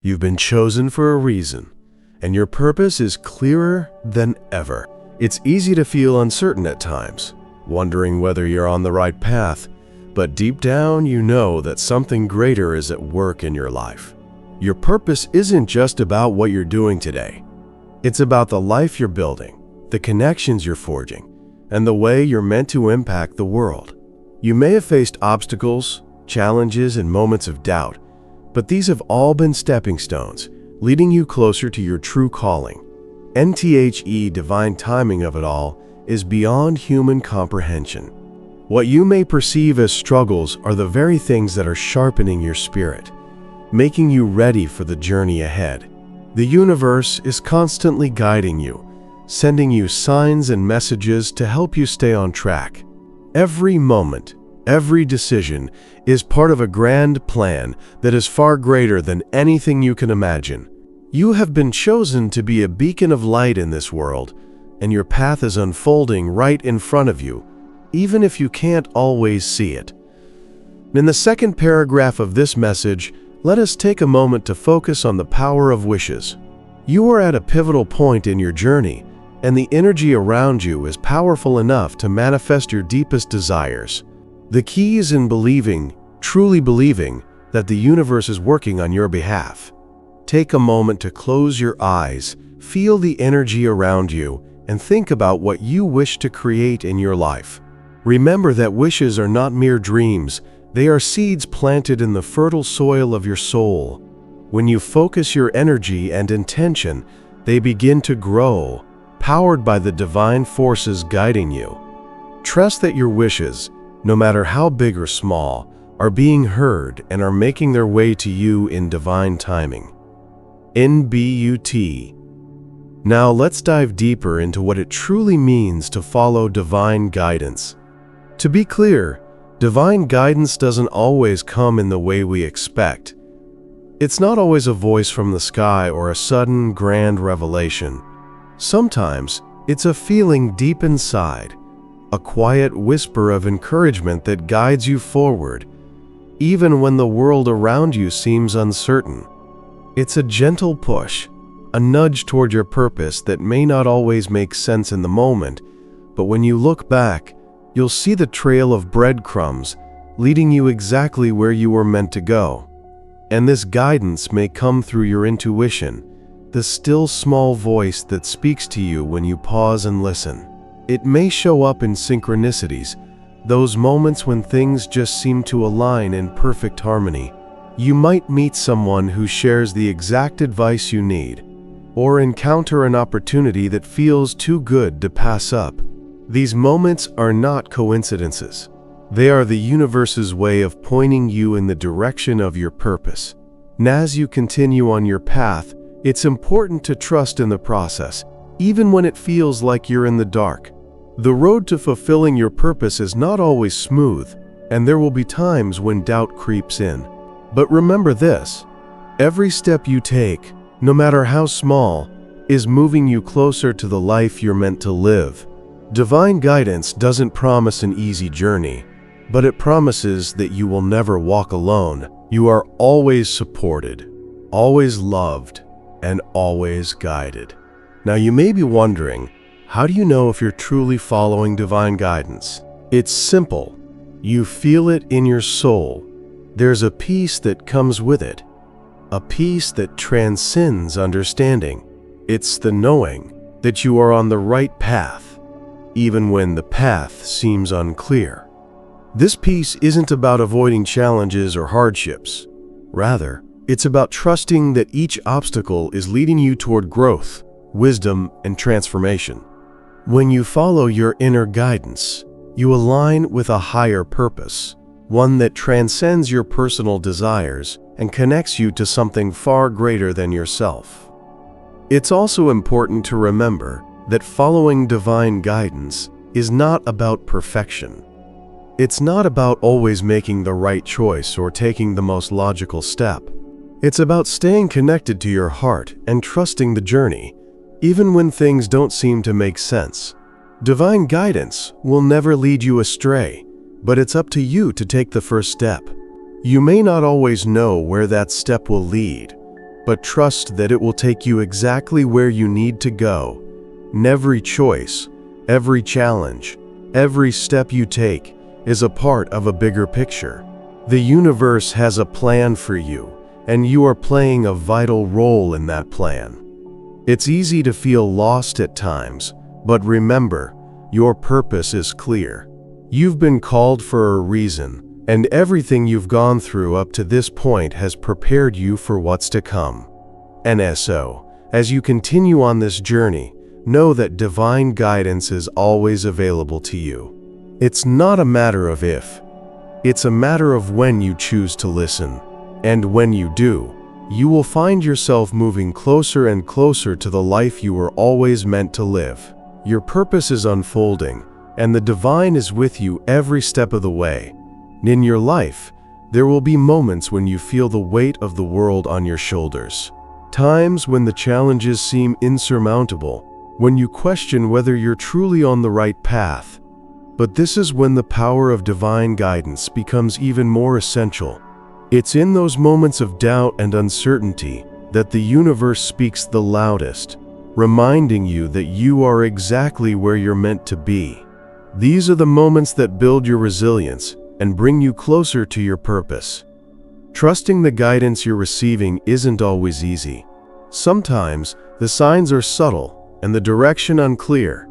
You've been chosen for a reason, and your purpose is clearer than ever. It's easy to feel uncertain at times, wondering whether you're on the right path, but deep down you know that something greater is at work in your life. Your purpose isn't just about what you're doing today. It's about the life you're building, the connections you're forging, and the way you're meant to impact the world. You may have faced obstacles, challenges, and moments of doubt, but these have all been stepping stones, leading you closer to your true calling. NTHE divine timing of it all is beyond human comprehension. What you may perceive as struggles are the very things that are sharpening your spirit, making you ready for the journey ahead. The universe is constantly guiding you, sending you signs and messages to help you stay on track. Every moment, every decision is part of a grand plan that is far greater than anything you can imagine. You have been chosen to be a beacon of light in this world, and your path is unfolding right in front of you, even if you can't always see it. In the second paragraph of this message, let us take a moment to focus on the power of wishes. You are at a pivotal point in your journey, and the energy around you is powerful enough to manifest your deepest desires. The key is in believing, truly believing, that the universe is working on your behalf. Take a moment to close your eyes, feel the energy around you, and think about what you wish to create in your life. Remember that wishes are not mere dreams, they are seeds planted in the fertile soil of your soul. When you focus your energy and intention, they begin to grow, powered by the divine forces guiding you. Trust that your wishes, no matter how big or small, are being heard and are making their way to you in divine timing. NBUT. Now let's dive deeper into what it truly means to follow divine guidance. To be clear, divine guidance doesn't always come in the way we expect. It's not always a voice from the sky or a sudden, grand revelation. Sometimes it's a feeling deep inside, a quiet whisper of encouragement that guides you forward, even when the world around you seems uncertain. It's a gentle push, a nudge toward your purpose that may not always make sense in the moment, but when you look back, you'll see the trail of breadcrumbs leading you exactly where you were meant to go. And this guidance may come through your intuition, the still small voice that speaks to you when you pause and listen. It may show up in synchronicities, those moments when things just seem to align in perfect harmony. You might meet someone who shares the exact advice you need, or encounter an opportunity that feels too good to pass up. These moments are not coincidences. They are the universe's way of pointing you in the direction of your purpose. And as you continue on your path, it's important to trust in the process, even when it feels like you're in the dark. The road to fulfilling your purpose is not always smooth, and there will be times when doubt creeps in. But remember this: every step you take, no matter how small, is moving you closer to the life you're meant to live. Divine guidance doesn't promise an easy journey, but it promises that you will never walk alone. You are always supported, always loved, and always guided. Now you may be wondering, how do you know if you're truly following divine guidance? It's simple. You feel it in your soul. There's a peace that comes with it, a peace that transcends understanding. It's the knowing that you are on the right path, even when the path seems unclear. This peace isn't about avoiding challenges or hardships. Rather, it's about trusting that each obstacle is leading you toward growth, wisdom, and transformation. When you follow your inner guidance, you align with a higher purpose, one that transcends your personal desires and connects you to something far greater than yourself. It's also important to remember that following divine guidance is not about perfection. It's not about always making the right choice or taking the most logical step. It's about staying connected to your heart and trusting the journey, even when things don't seem to make sense. Divine guidance will never lead you astray, but it's up to you to take the first step. You may not always know where that step will lead, but trust that it will take you exactly where you need to go. And every choice, every challenge, every step you take is a part of a bigger picture. The universe has a plan for you, and you are playing a vital role in that plan. It's easy to feel lost at times, but remember, your purpose is clear. You've been called for a reason, and everything you've gone through up to this point has prepared you for what's to come. And so, as you continue on this journey, know that divine guidance is always available to you. It's not a matter of if, it's a matter of when you choose to listen. And when you do, you will find yourself moving closer and closer to the life you were always meant to live. Your purpose is unfolding, and the divine is with you every step of the way. In your life, there will be moments when you feel the weight of the world on your shoulders. Times when the challenges seem insurmountable, when you question whether you're truly on the right path. But this is when the power of divine guidance becomes even more essential. It's in those moments of doubt and uncertainty that the universe speaks the loudest, reminding you that you are exactly where you're meant to be. These are the moments that build your resilience and bring you closer to your purpose. Trusting the guidance you're receiving isn't always easy. Sometimes the signs are subtle and the direction unclear.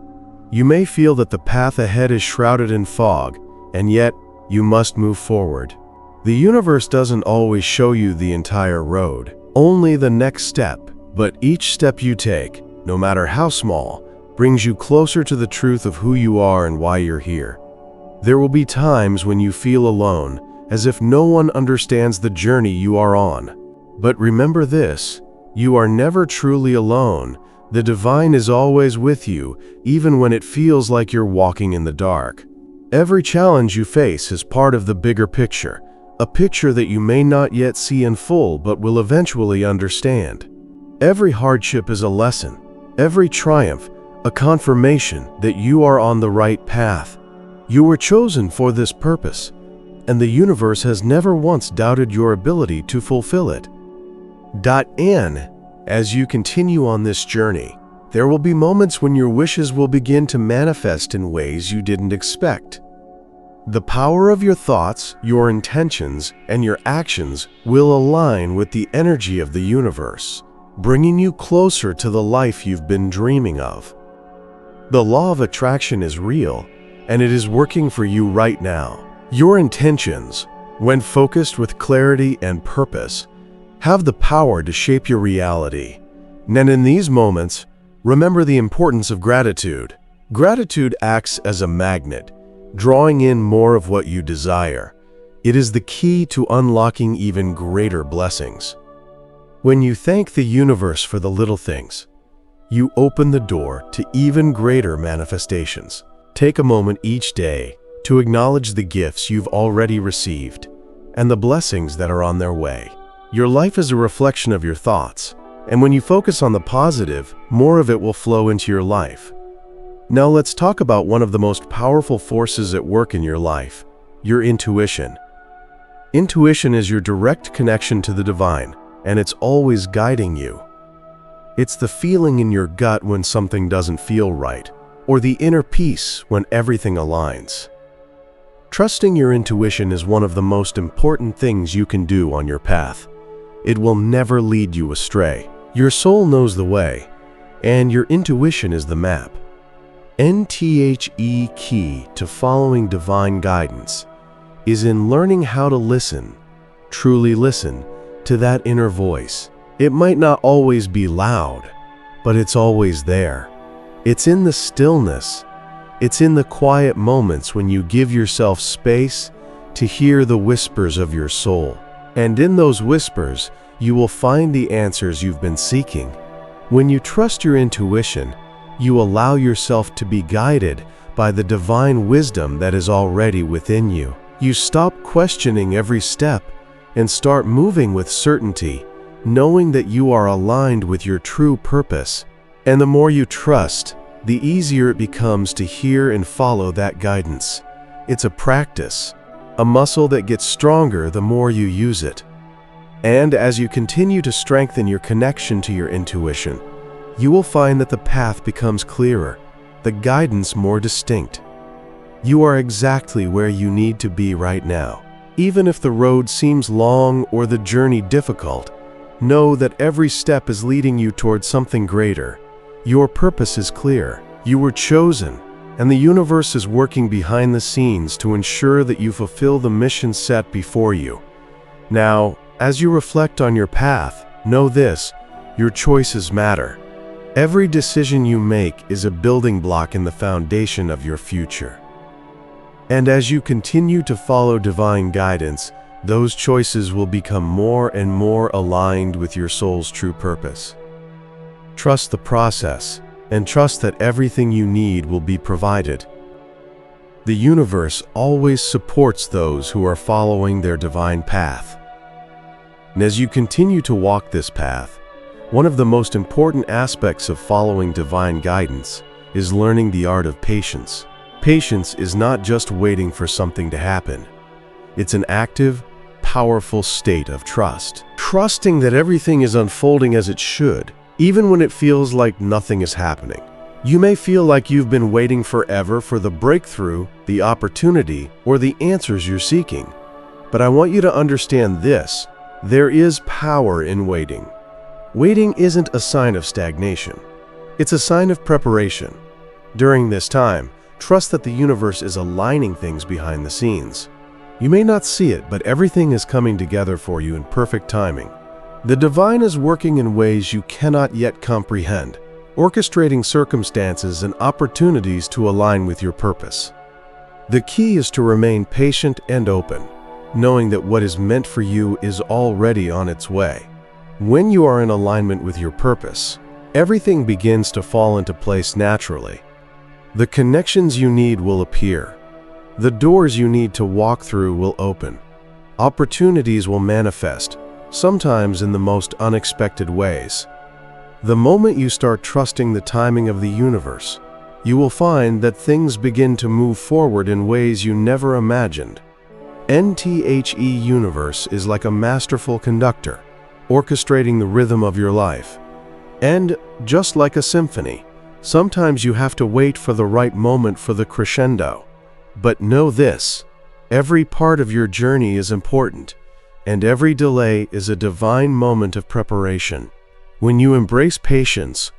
You may feel that the path ahead is shrouded in fog, and yet you must move forward. The universe doesn't always show you the entire road, only the next step, but each step you take, no matter how small, brings you closer to the truth of who you are and why you're here. There will be times when you feel alone, as if no one understands the journey you are on. But remember this, you are never truly alone. The divine is always with you, even when it feels like you're walking in the dark. Every challenge you face is part of the bigger picture, a picture that you may not yet see in full but will eventually understand. Every hardship is a lesson, every triumph, a confirmation that you are on the right path. You were chosen for this purpose, and the universe has never once doubted your ability to fulfill it. As you continue on this journey, there will be moments when your wishes will begin to manifest in ways you didn't expect. The power of your thoughts, your intentions, and your actions will align with the energy of the universe, bringing you closer to the life you've been dreaming of. The law of attraction is real, and it is working for you right now. Your intentions, when focused with clarity and purpose, have the power to shape your reality. And in these moments, remember the importance of gratitude. Gratitude acts as a magnet, drawing in more of what you desire. It is the key to unlocking even greater blessings. When you thank the universe for the little things, you open the door to even greater manifestations. Take a moment each day to acknowledge the gifts you've already received and the blessings that are on their way. Your life is a reflection of your thoughts, and when you focus on the positive, more of it will flow into your life. Now let's talk about one of the most powerful forces at work in your life, your intuition. Intuition is your direct connection to the divine, and it's always guiding you. It's the feeling in your gut when something doesn't feel right, or the inner peace when everything aligns. Trusting your intuition is one of the most important things you can do on your path. It will never lead you astray. Your soul knows the way, and your intuition is the map. The key to following divine guidance is in learning how to listen, truly listen, to that inner voice. It might not always be loud, but it's always there. It's in the stillness. It's in the quiet moments when you give yourself space to hear the whispers of your soul. And in those whispers, you will find the answers you've been seeking. When you trust your intuition, you allow yourself to be guided by the divine wisdom that is already within you. You stop questioning every step and start moving with certainty, knowing that you are aligned with your true purpose. And the more you trust, the easier it becomes to hear and follow that guidance. It's a practice, a muscle that gets stronger the more you use it. And as you continue to strengthen your connection to your intuition, you will find that the path becomes clearer, the guidance more distinct. You are exactly where you need to be right now. Even if the road seems long or the journey difficult, know that every step is leading you towards something greater. Your purpose is clear. You were chosen, and the universe is working behind the scenes to ensure that you fulfill the mission set before you. Now, as you reflect on your path, know this: your choices matter. Every decision you make is a building block in the foundation of your future. And as you continue to follow divine guidance, those choices will become more and more aligned with your soul's true purpose. Trust the process, and trust that everything you need will be provided. The universe always supports those who are following their divine path. And as you continue to walk this path, one of the most important aspects of following divine guidance is learning the art of patience. Patience is not just waiting for something to happen. It's an active, powerful state of trust. Trusting that everything is unfolding as it should, even when it feels like nothing is happening. You may feel like you've been waiting forever for the breakthrough, the opportunity, or the answers you're seeking. But I want you to understand this: there is power in waiting. Waiting isn't a sign of stagnation. It's a sign of preparation. During this time, trust that the universe is aligning things behind the scenes. You may not see it, but everything is coming together for you in perfect timing. The divine is working in ways you cannot yet comprehend, orchestrating circumstances and opportunities to align with your purpose. The key is to remain patient and open, knowing that what is meant for you is already on its way. When you are in alignment with your purpose, everything begins to fall into place naturally. The connections you need will appear. The doors you need to walk through will open. Opportunities will manifest, sometimes in the most unexpected ways. The moment you start trusting the timing of the universe, you will find that things begin to move forward in ways you never imagined. NTHE Universe is like a masterful conductor, orchestrating the rhythm of your life. And just like a symphony, sometimes you have to wait for the right moment for the crescendo. But know this: every part of your journey is important, and every delay is a divine moment of preparation. When you embrace patience,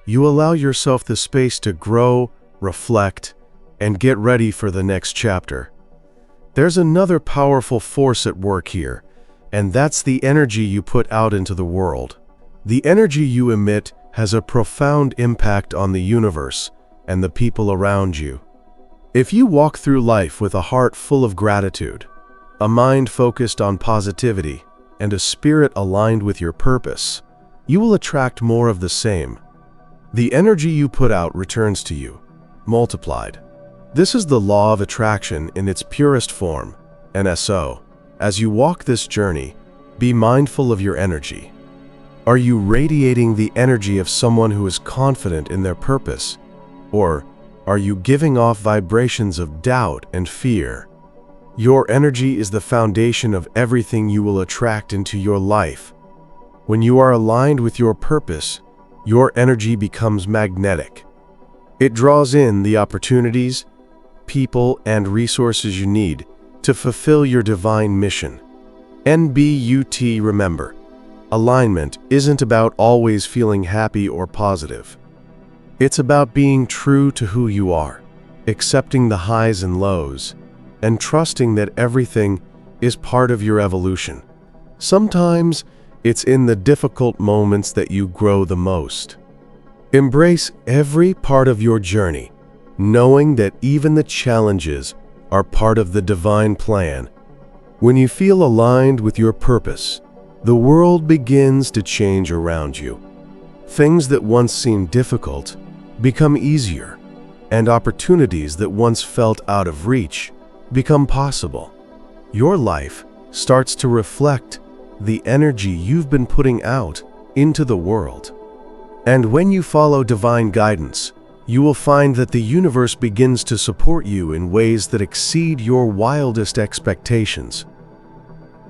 you allow yourself the space to grow, reflect, and get ready for the next chapter. There's another powerful force at work here, and that's the energy you put out into the world. The energy you emit has a profound impact on the universe and the people around you. If you walk through life with a heart full of gratitude, a mind focused on positivity, and a spirit aligned with your purpose, you will attract more of the same. The energy you put out returns to you, multiplied. This is the law of attraction in its purest form, NSO. As you walk this journey, be mindful of your energy. Are you radiating the energy of someone who is confident in their purpose? Or are you giving off vibrations of doubt and fear? Your energy is the foundation of everything you will attract into your life. When you are aligned with your purpose, your energy becomes magnetic. It draws in the opportunities, people, and resources you need to fulfill your divine mission. NBUT, remember, alignment isn't about always feeling happy or positive. It's about being true to who you are, accepting the highs and lows, and trusting that everything is part of your evolution. Sometimes it's in the difficult moments that you grow the most. Embrace every part of your journey, knowing that even the challenges are part of the divine plan. When you feel aligned with your purpose, the world begins to change around you. Things that once seemed difficult become easier, and opportunities that once felt out of reach become possible. Your life starts to reflect the energy you've been putting out into the world. And when you follow divine guidance, you will find that the universe begins to support you in ways that exceed your wildest expectations.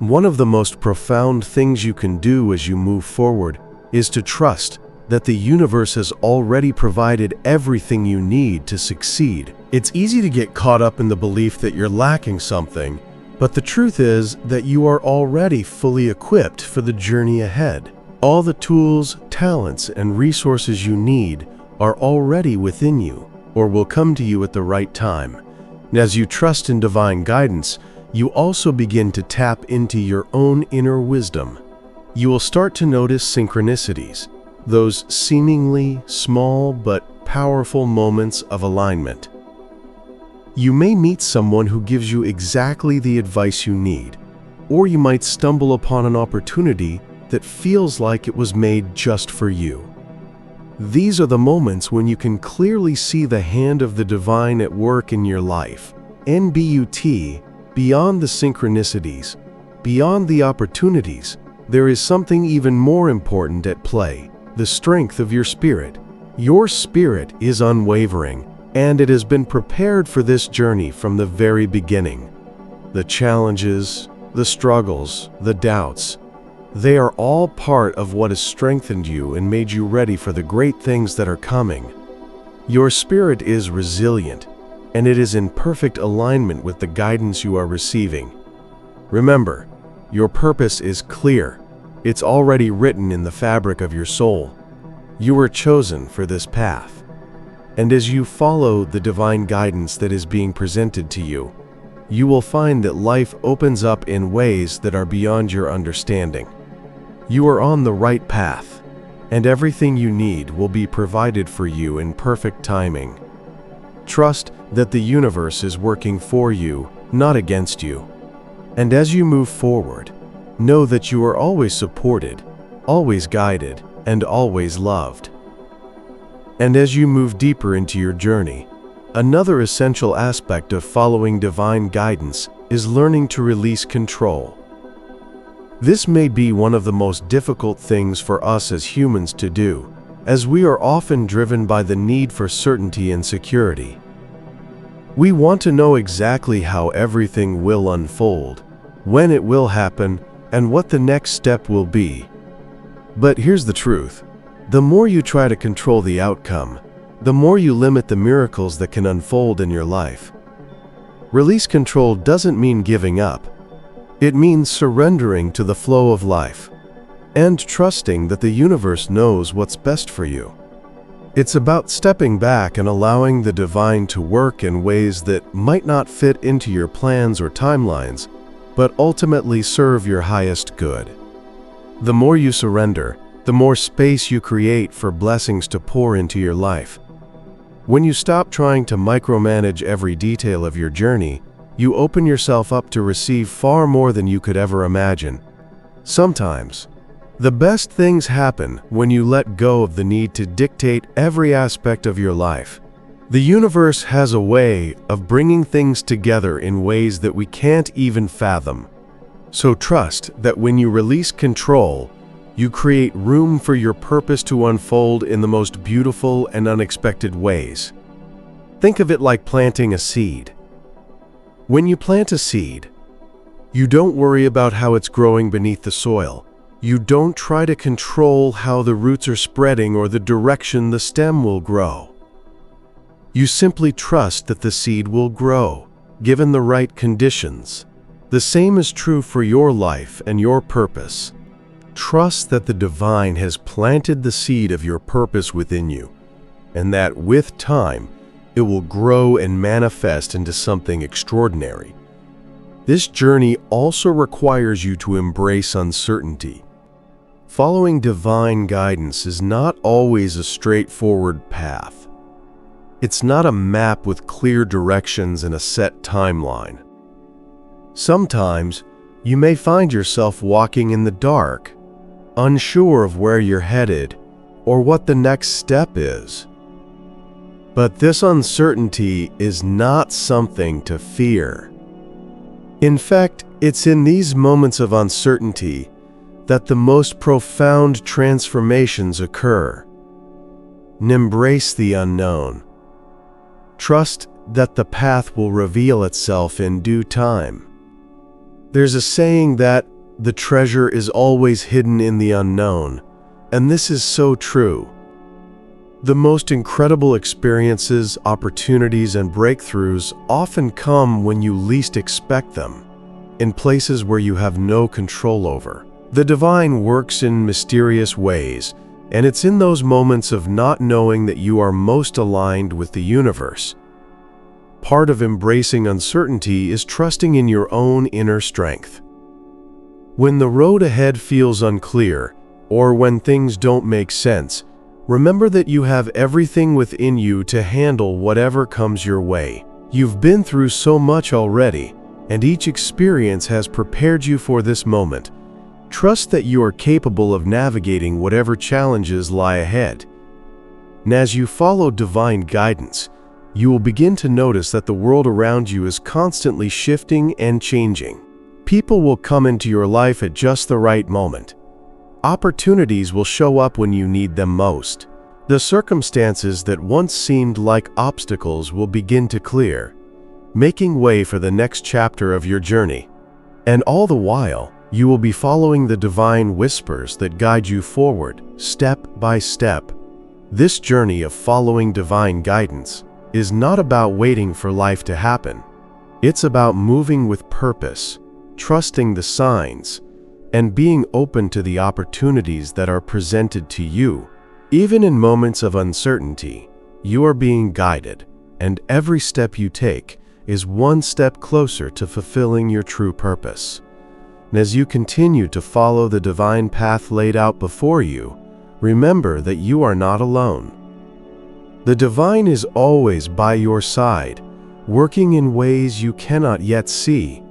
One of the most profound things you can do as you move forward is to trust that the universe has already provided everything you need to succeed. It's easy to get caught up in the belief that you're lacking something, but the truth is that you are already fully equipped for the journey ahead. All the tools, talents, and resources you need are already within you, or will come to you at the right time. And as you trust in divine guidance, you also begin to tap into your own inner wisdom. You will start to notice synchronicities, those seemingly small but powerful moments of alignment. You may meet someone who gives you exactly the advice you need, or you might stumble upon an opportunity that feels like it was made just for you. These are the moments when you can clearly see the hand of the divine at work in your life. NBUT, beyond the synchronicities, beyond the opportunities, there is something even more important at play: the strength of your spirit. Your spirit is unwavering, and it has been prepared for this journey from the very beginning. The challenges, the struggles, the doubts, they are all part of what has strengthened you and made you ready for the great things that are coming. Your spirit is resilient, and it is in perfect alignment with the guidance you are receiving. Remember, your purpose is clear. It's already written in the fabric of your soul. You were chosen for this path. And as you follow the divine guidance that is being presented to you, you will find that life opens up in ways that are beyond your understanding. You are on the right path, and everything you need will be provided for you in perfect timing. Trust that the universe is working for you, not against you. And as you move forward, know that you are always supported, always guided, and always loved. And as you move deeper into your journey, another essential aspect of following divine guidance is learning to release control. This may be one of the most difficult things for us as humans to do, as we are often driven by the need for certainty and security. We want to know exactly how everything will unfold, when it will happen, and what the next step will be. But here's the truth: the more you try to control the outcome, the more you limit the miracles that can unfold in your life. Release control doesn't mean giving up. It means surrendering to the flow of life and trusting that the universe knows what's best for you. It's about stepping back and allowing the divine to work in ways that might not fit into your plans or timelines, but ultimately serve your highest good. The more you surrender, the more space you create for blessings to pour into your life. When you stop trying to micromanage every detail of your journey, you open yourself up to receive far more than you could ever imagine. Sometimes, the best things happen when you let go of the need to dictate every aspect of your life. The universe has a way of bringing things together in ways that we can't even fathom. So trust that when you release control, you create room for your purpose to unfold in the most beautiful and unexpected ways. Think of it like planting a seed. When you plant a seed, you don't worry about how it's growing beneath the soil. You don't try to control how the roots are spreading or the direction the stem will grow. You simply trust that the seed will grow, given the right conditions. The same is true for your life and your purpose. Trust that the divine has planted the seed of your purpose within you, and that with time, it will grow and manifest into something extraordinary. This journey also requires you to embrace uncertainty. Following divine guidance is not always a straightforward path. It's not a map with clear directions and a set timeline. Sometimes, you may find yourself walking in the dark, unsure of where you're headed or what the next step is. But this uncertainty is not something to fear. In fact, it's in these moments of uncertainty that the most profound transformations occur. Embrace the unknown. Trust that the path will reveal itself in due time. There's a saying that the treasure is always hidden in the unknown, and this is so true. The most incredible experiences, opportunities, and breakthroughs often come when you least expect them, in places where you have no control over. The divine works in mysterious ways, and it's in those moments of not knowing that you are most aligned with the universe. Part of embracing uncertainty is trusting in your own inner strength. When the road ahead feels unclear, or when things don't make sense, remember that you have everything within you to handle whatever comes your way. You've been through so much already, and each experience has prepared you for this moment. Trust that you are capable of navigating whatever challenges lie ahead. And as you follow divine guidance, you will begin to notice that the world around you is constantly shifting and changing. People will come into your life at just the right moment. Opportunities will show up when you need them most. The circumstances that once seemed like obstacles will begin to clear, making way for the next chapter of your journey. And all the while, you will be following the divine whispers that guide you forward, step by step. This journey of following divine guidance is not about waiting for life to happen. It's about moving with purpose, trusting the signs, and being open to the opportunities that are presented to you. Even in moments of uncertainty, you are being guided, and every step you take is one step closer to fulfilling your true purpose. And as you continue to follow the divine path laid out before you, remember that you are not alone. The divine is always by your side, working in ways you cannot yet see,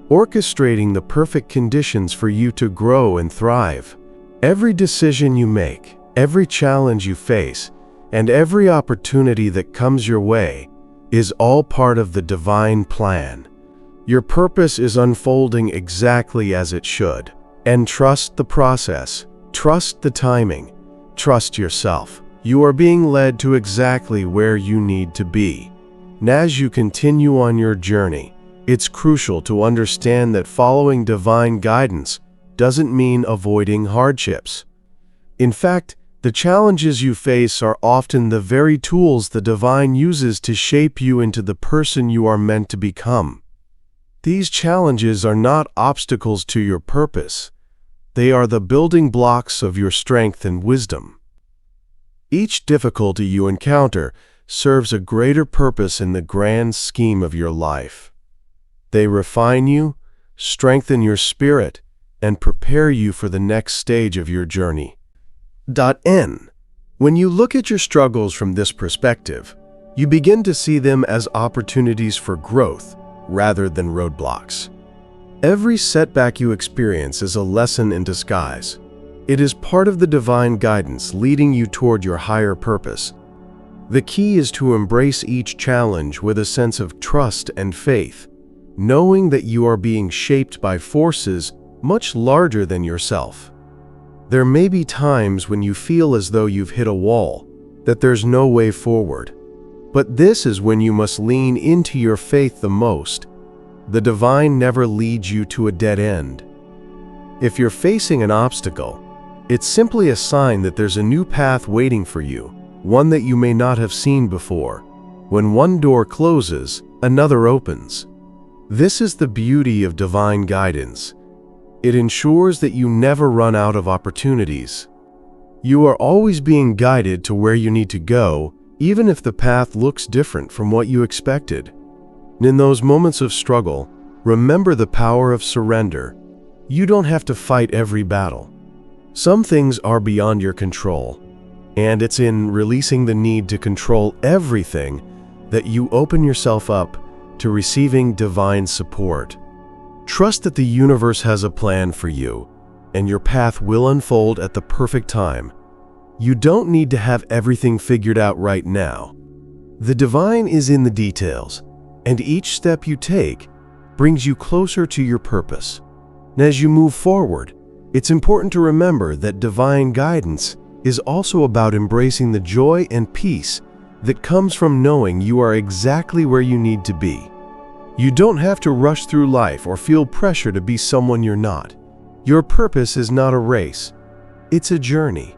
orchestrating the perfect conditions for you to grow and thrive. Every decision you make, every challenge you face, and every opportunity that comes your way is all part of the divine plan. Your purpose is unfolding exactly as it should. And trust the process, trust the timing, trust yourself. You are being led to exactly where you need to be. And as you continue on your journey, it's crucial to understand that following divine guidance doesn't mean avoiding hardships. In fact, the challenges you face are often the very tools the divine uses to shape you into the person you are meant to become. These challenges are not obstacles to your purpose. They are the building blocks of your strength and wisdom. Each difficulty you encounter serves a greater purpose in the grand scheme of your life. They refine you, strengthen your spirit, and prepare you for the next stage of your journey. When you look at your struggles from this perspective, you begin to see them as opportunities for growth rather than roadblocks. Every setback you experience is a lesson in disguise. It is part of the divine guidance leading you toward your higher purpose. The key is to embrace each challenge with a sense of trust and faith, knowing that you are being shaped by forces much larger than yourself. There may be times when you feel as though you've hit a wall, that there's no way forward. But this is when you must lean into your faith the most. The divine never leads you to a dead end. If you're facing an obstacle, it's simply a sign that there's a new path waiting for you, one that you may not have seen before. When one door closes, another opens. This is the beauty of divine guidance. It ensures that you never run out of opportunities. You are always being guided to where you need to go, even if the path looks different from what you expected. And in those moments of struggle, remember the power of surrender. You don't have to fight every battle. Some things are beyond your control, and it's in releasing the need to control everything that you open yourself up to receiving divine support. Trust that the universe has a plan for you, and your path will unfold at the perfect time. You don't need to have everything figured out right now. The divine is in the details, and each step you take brings you closer to your purpose. And as you move forward, it's important to remember that divine guidance is also about embracing the joy and peace that comes from knowing you are exactly where you need to be. You don't have to rush through life or feel pressure to be someone you're not. Your purpose is not a race. It's a journey.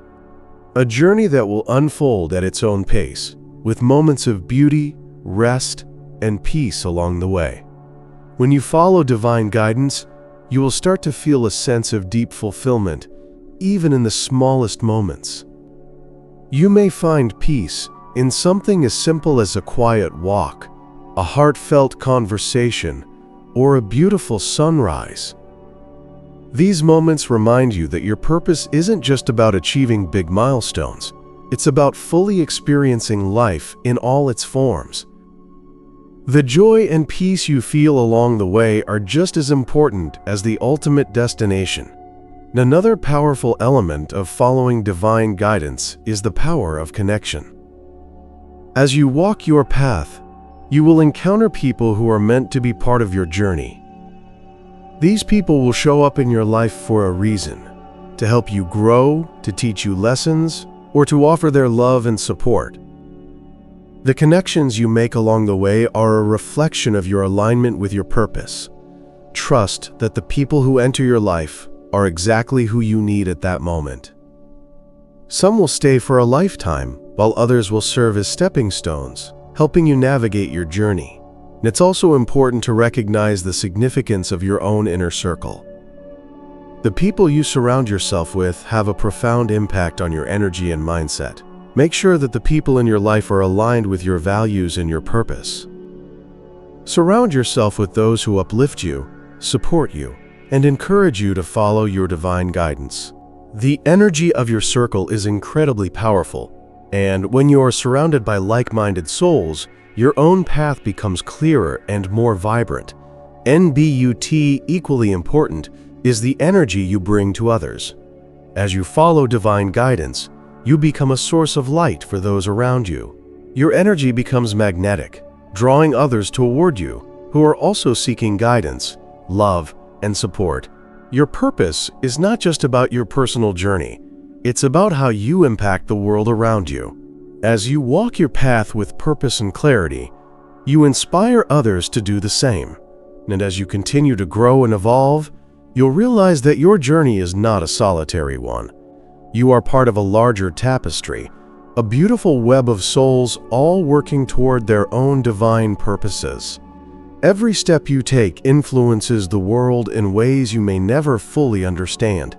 A journey that will unfold at its own pace, with moments of beauty, rest, and peace along the way. When you follow divine guidance, you will start to feel a sense of deep fulfillment, even in the smallest moments. You may find peace in something as simple as a quiet walk, a heartfelt conversation, or a beautiful sunrise. These moments remind you that your purpose isn't just about achieving big milestones. It's about fully experiencing life in all its forms. The joy and peace you feel along the way are just as important as the ultimate destination. Another powerful element of following divine guidance is the power of connection. As you walk your path, you will encounter people who are meant to be part of your journey. These people will show up in your life for a reason, to help you grow, to teach you lessons, or to offer their love and support. The connections you make along the way are a reflection of your alignment with your purpose. Trust that the people who enter your life are exactly who you need at that moment. Some will stay for a lifetime, while others will serve as stepping stones, helping you navigate your journey. And it's also important to recognize the significance of your own inner circle. The people you surround yourself with have a profound impact on your energy and mindset. Make sure that the people in your life are aligned with your values and your purpose. Surround yourself with those who uplift you, support you, and encourage you to follow your divine guidance. The energy of your circle is incredibly powerful, and when you are surrounded by like-minded souls, your own path becomes clearer and more vibrant. But equally important is the energy you bring to others. As you follow divine guidance, you become a source of light for those around you. Your energy becomes magnetic, drawing others toward you who are also seeking guidance, love, and support. Your purpose is not just about your personal journey. It's about how you impact the world around you. As you walk your path with purpose and clarity, you inspire others to do the same. And as you continue to grow and evolve, you'll realize that your journey is not a solitary one. You are part of a larger tapestry, a beautiful web of souls all working toward their own divine purposes. Every step you take influences the world in ways you may never fully understand.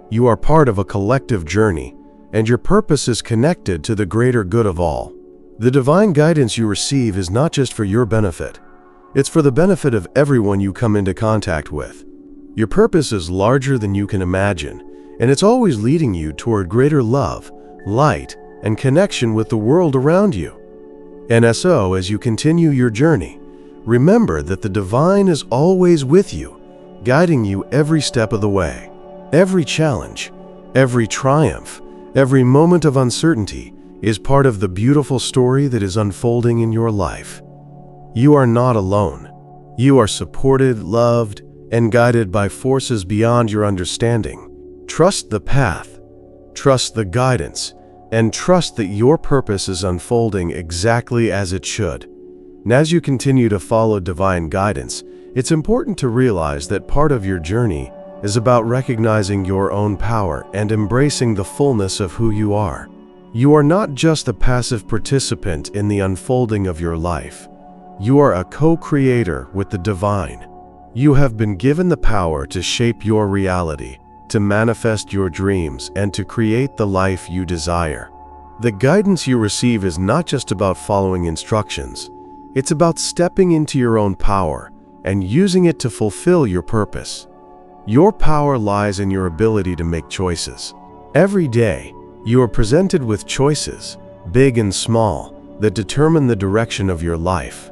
You are part of a collective journey, and your purpose is connected to the greater good of all. The divine guidance you receive is not just for your benefit. It's for the benefit of everyone you come into contact with. Your purpose is larger than you can imagine, and it's always leading you toward greater love, light, and connection with the world around you. And so, as you continue your journey, remember that the divine is always with you, guiding you every step of the way. Every challenge, every triumph, every moment of uncertainty is part of the beautiful story that is unfolding in your life. You are not alone. You are supported, loved, and guided by forces beyond your understanding. Trust the path, trust the guidance, and trust that your purpose is unfolding exactly as it should. And as you continue to follow divine guidance, it's important to realize that part of your journey is about recognizing your own power and embracing the fullness of who you are. You are not just a passive participant in the unfolding of your life. You are a co-creator with the divine. You have been given the power to shape your reality, to manifest your dreams, and to create the life you desire. The guidance you receive is not just about following instructions. It's about stepping into your own power and using it to fulfill your purpose. Your power lies in your ability to make choices. Every day, you are presented with choices, big and small, that determine the direction of your life.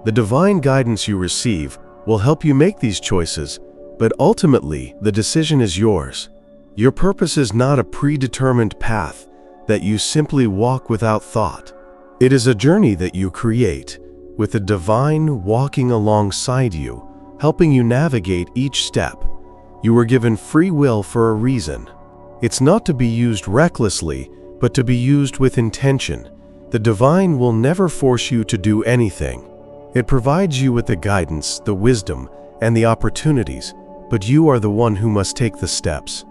The divine guidance you receive will help you make these choices, but ultimately, the decision is yours. Your purpose is not a predetermined path that you simply walk without thought. It is a journey that you create, with the divine walking alongside you, helping you navigate each step. You were given free will for a reason. It's not to be used recklessly, but to be used with intention. The divine will never force you to do anything. It provides you with the guidance, the wisdom, and the opportunities, but you are the one who must take the steps.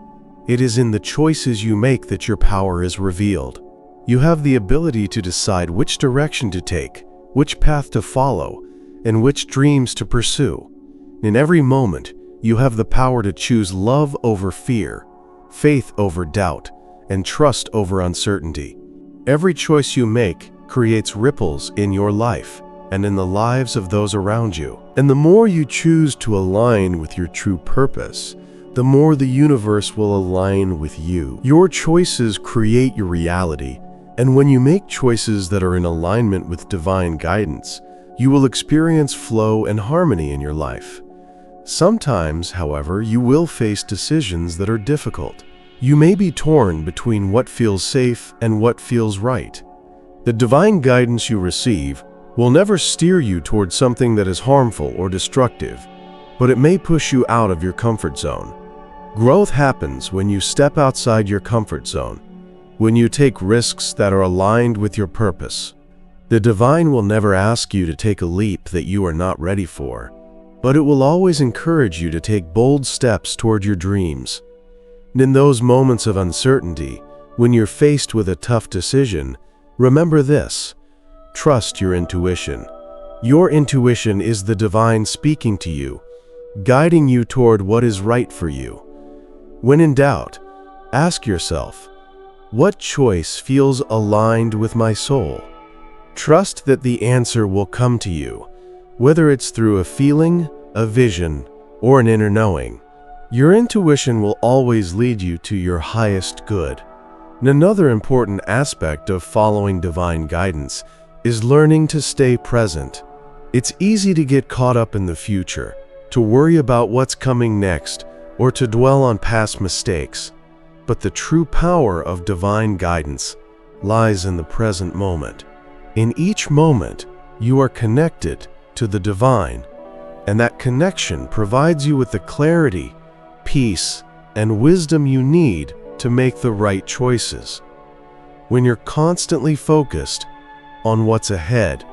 It is in the choices you make that your power is revealed. You have the ability to decide which direction to take, which path to follow, and which dreams to pursue. In every moment, you have the power to choose love over fear, faith over doubt, and trust over uncertainty. Every choice you make creates ripples in your life and in the lives of those around you. And the more you choose to align with your true purpose, the more the universe will align with you. Your choices create your reality, and when you make choices that are in alignment with divine guidance, you will experience flow and harmony in your life. Sometimes, however, you will face decisions that are difficult. You may be torn between what feels safe and what feels right. The divine guidance you receive will never steer you towards something that is harmful or destructive, but it may push you out of your comfort zone. Growth happens when you step outside your comfort zone, when you take risks that are aligned with your purpose. The divine will never ask you to take a leap that you are not ready for, but it will always encourage you to take bold steps toward your dreams. And in those moments of uncertainty, when you're faced with a tough decision, remember this: trust your intuition. Your intuition is the divine speaking to you, guiding you toward what is right for you. When in doubt, ask yourself, what choice feels aligned with my soul? Trust that the answer will come to you, whether it's through a feeling, a vision, or an inner knowing. Your intuition will always lead you to your highest good. And another important aspect of following divine guidance is learning to stay present. It's easy to get caught up in the future, to worry about what's coming next, or to dwell on past mistakes. But the true power of divine guidance lies in the present moment. In each moment, you are connected to the divine, and that connection provides you with the clarity, peace, and wisdom you need to make the right choices. When you're constantly focused on what's ahead,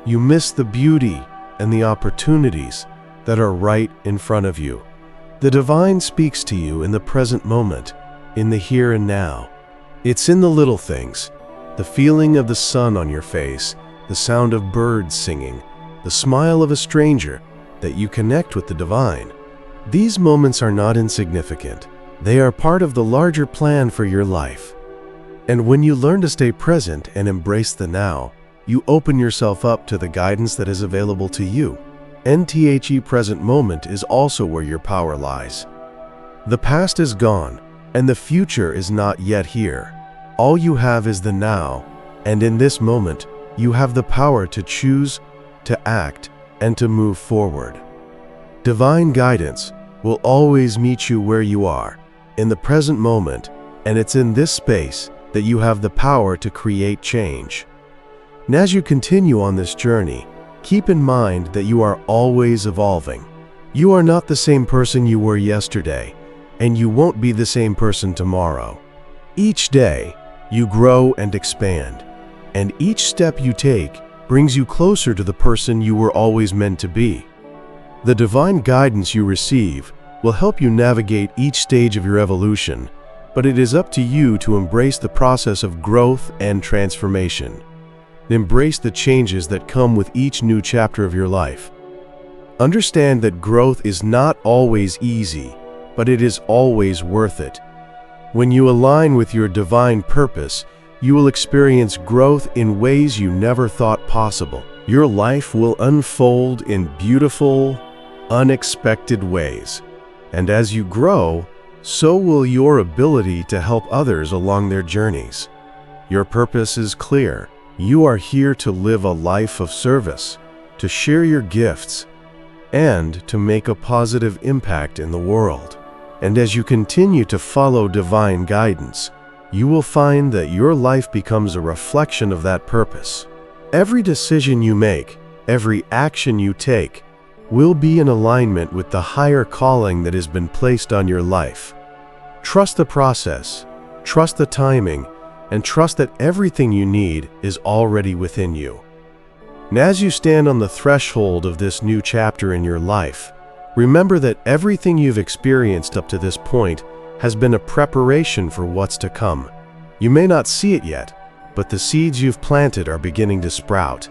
you miss the beauty and the opportunities that are right in front of you. The divine speaks to you in the present moment, in the here and now. It's in the little things, the feeling of the sun on your face, the sound of birds singing, the smile of a stranger, that you connect with the divine. These moments are not insignificant. They are part of the larger plan for your life. And when you learn to stay present and embrace the now, you open yourself up to the guidance that is available to you. NTHE present moment is also where your power lies. The past is gone, and the future is not yet here. All you have is the now, and in this moment, you have the power to choose, to act, and to move forward. Divine guidance will always meet you where you are, in the present moment, and it's in this space that you have the power to create change. And as you continue on this journey, keep in mind that you are always evolving. You are not the same person you were yesterday, and you won't be the same person tomorrow. Each day, you grow and expand, and each step you take brings you closer to the person you were always meant to be. The divine guidance you receive will help you navigate each stage of your evolution, but it is up to you to embrace the process of growth and transformation. Embrace the changes that come with each new chapter of your life. Understand that growth is not always easy, but it is always worth it. When you align with your divine purpose, you will experience growth in ways you never thought possible. Your life will unfold in beautiful, unexpected ways. And as you grow, so will your ability to help others along their journeys. Your purpose is clear. You are here to live a life of service, to share your gifts, and to make a positive impact in the world. And as you continue to follow divine guidance, you will find that your life becomes a reflection of that purpose. Every decision you make, every action you take, will be in alignment with the higher calling that has been placed on your life. Trust the process, trust the timing, and trust that everything you need is already within you. And as you stand on the threshold of this new chapter in your life, remember that everything you've experienced up to this point has been a preparation for what's to come. You may not see it yet, but the seeds you've planted are beginning to sprout,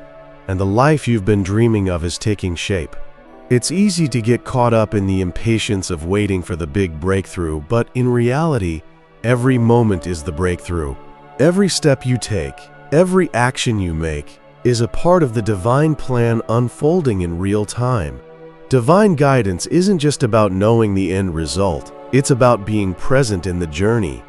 and the life you've been dreaming of is taking shape. It's easy to get caught up in the impatience of waiting for the big breakthrough, but in reality, every moment is the breakthrough. Every step you take, every action you make, is a part of the divine plan unfolding in real time. Divine guidance isn't just about knowing the end result, it's about being present in the journey.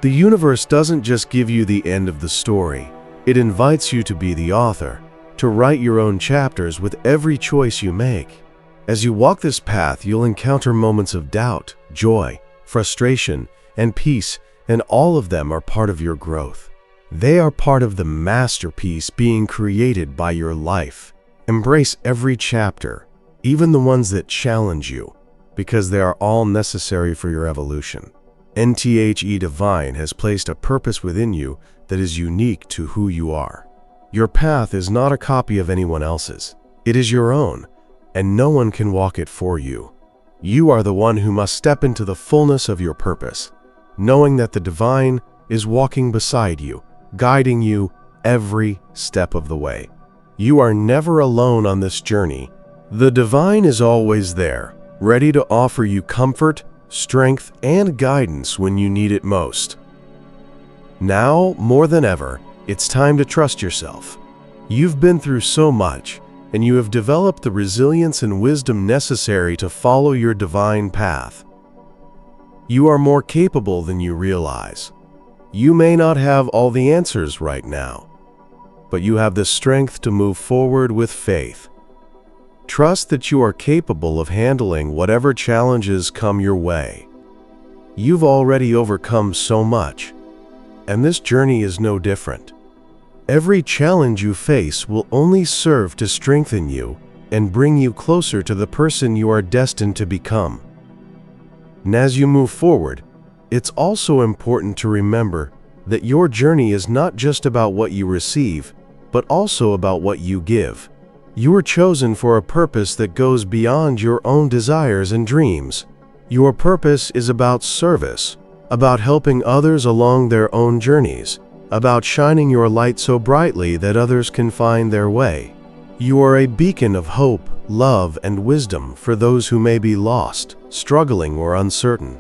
The universe doesn't just give you the end of the story, it invites you to be the author, to write your own chapters with every choice you make. As you walk this path, you'll encounter moments of doubt, joy, frustration, and peace, and all of them are part of your growth. They are part of the masterpiece being created by your life. Embrace every chapter, even the ones that challenge you, because they are all necessary for your evolution. NTHE Divine has placed a purpose within you that is unique to who you are. Your path is not a copy of anyone else's. It is your own, and no one can walk it for you. You are the one who must step into the fullness of your purpose, knowing that the divine is walking beside you, guiding you every step of the way. You are never alone on this journey. The divine is always there, ready to offer you comfort, strength, and guidance when you need it most. Now, more than ever, it's time to trust yourself. You've been through so much, and you have developed the resilience and wisdom necessary to follow your divine path. You are more capable than you realize. You may not have all the answers right now, but you have the strength to move forward with faith. Trust that you are capable of handling whatever challenges come your way. You've already overcome so much, and this journey is no different. Every challenge you face will only serve to strengthen you and bring you closer to the person you are destined to become. And as you move forward, it's also important to remember that your journey is not just about what you receive, but also about what you give. You are chosen for a purpose that goes beyond your own desires and dreams. Your purpose is about service, about helping others along their own journeys, about shining your light so brightly that others can find their way. You are a beacon of hope, love, and wisdom for those who may be lost, struggling, or uncertain.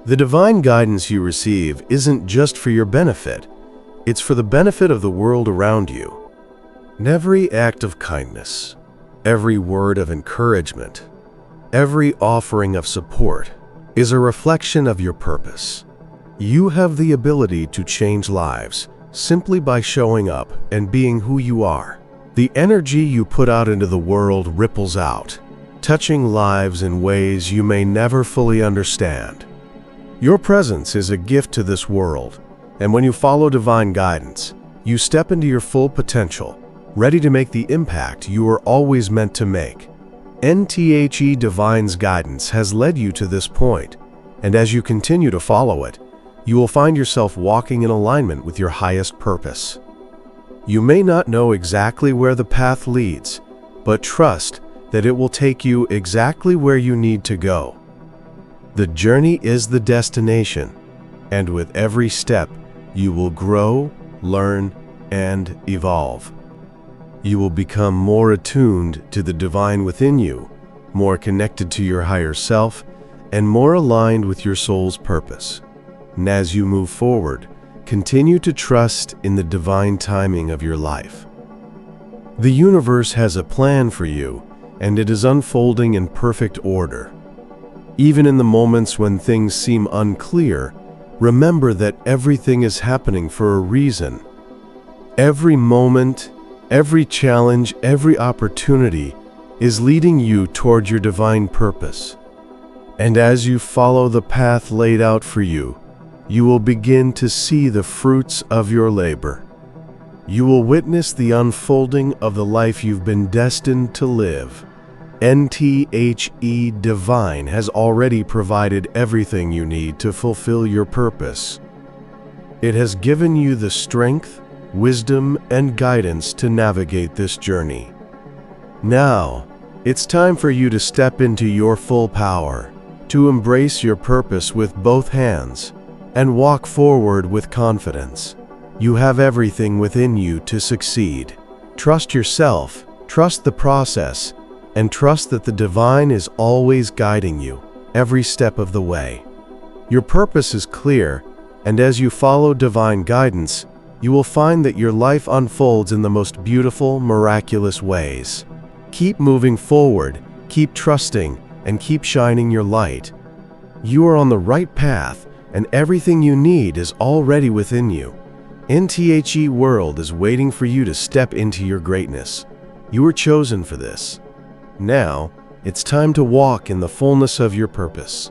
The divine guidance you receive isn't just for your benefit, it's for the benefit of the world around you. And every act of kindness, every word of encouragement, every offering of support is a reflection of your purpose. You have the ability to change lives simply by showing up and being who you are. The energy you put out into the world ripples out, touching lives in ways you may never fully understand. Your presence is a gift to this world, and when you follow divine guidance, you step into your full potential, ready to make the impact you were always meant to make. NTHE Divine's guidance has led you to this point, and as you continue to follow it, you will find yourself walking in alignment with your highest purpose. You may not know exactly where the path leads, but trust that it will take you exactly where you need to go. The journey is the destination, and with every step, you will grow, learn, and evolve. You will become more attuned to the divine within you, more connected to your higher self, and more aligned with your soul's purpose. And as you move forward, continue to trust in the divine timing of your life. The universe has a plan for you, and it is unfolding in perfect order. Even in the moments when things seem unclear, remember that everything is happening for a reason. Every moment, every challenge, every opportunity is leading you toward your divine purpose. And as you follow the path laid out for you, you will begin to see the fruits of your labor. You will witness the unfolding of the life you've been destined to live. NTHE Divine has already provided everything you need to fulfill your purpose. It has given you the strength, wisdom, and guidance to navigate this journey. Now, it's time for you to step into your full power, to embrace your purpose with both hands, and walk forward with confidence. You have everything within you to succeed. Trust yourself, trust the process, and trust that the divine is always guiding you every step of the way. Your purpose is clear, and as you follow divine guidance, you will find that your life unfolds in the most beautiful, miraculous ways. Keep moving forward, keep trusting, and keep shining your light. You are on the right path, and everything you need is already within you. NTHE World is waiting for you to step into your greatness. You were chosen for this. Now, it's time to walk in the fullness of your purpose.